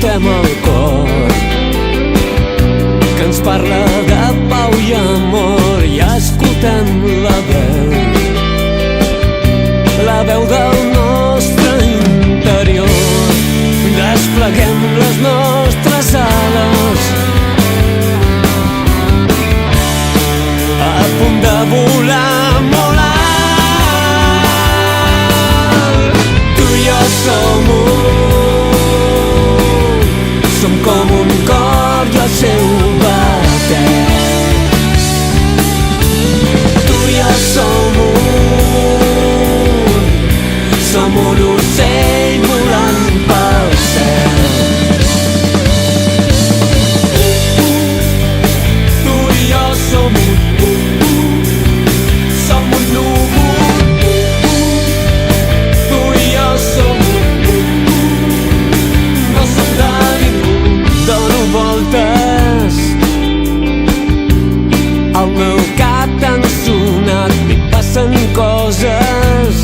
escoltem el cor que ens parla de pau i amor, i escoltem la veu del nostre interior. Despleguem les nostres ales a punt de volar molt alt. Tu i jo som com un cor i el seu batec. Tu i jo som un ocell volant pel cel. Tu i jo som un núvol. Tu i jo som no som de ningú. Dono voltes al meu cap tan sonat, m'hi passen coses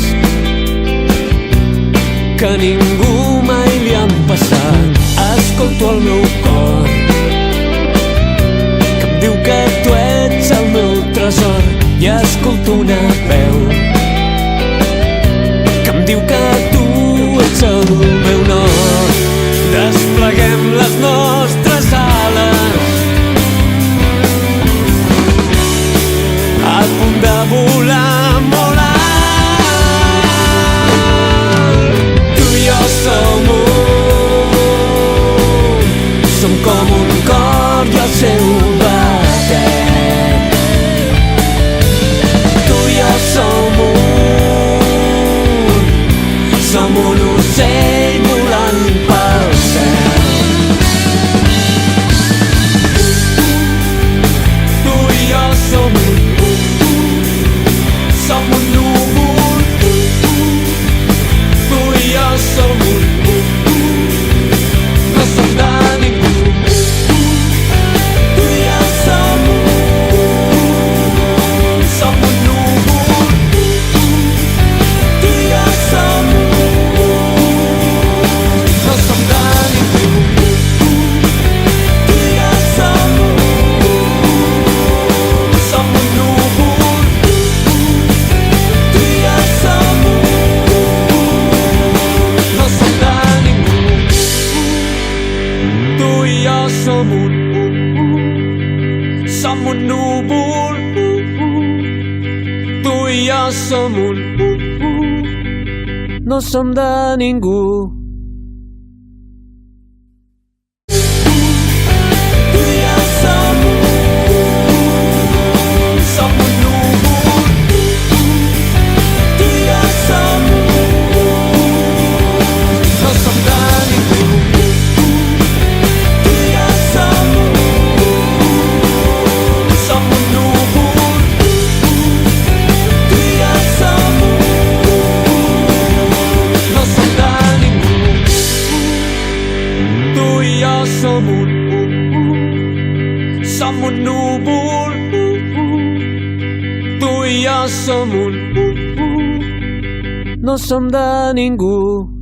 que a ningú mai li han passat. Escolto el meu cor que em diu que tu ets el meu tresor, i escolto una veu que em diu que tu ets el meu nord. Despleguem les nostres ales a punt de volar molt alt. Som com un cor i el seu batec. Tu i jo som un ocell volant pel cel. Tu i jo som un núvol. Tu i jo som no som de ningú. Som un núvol. Tu i jo som no som de ningú. Som un núvol. Tu i jo som no som de ningú.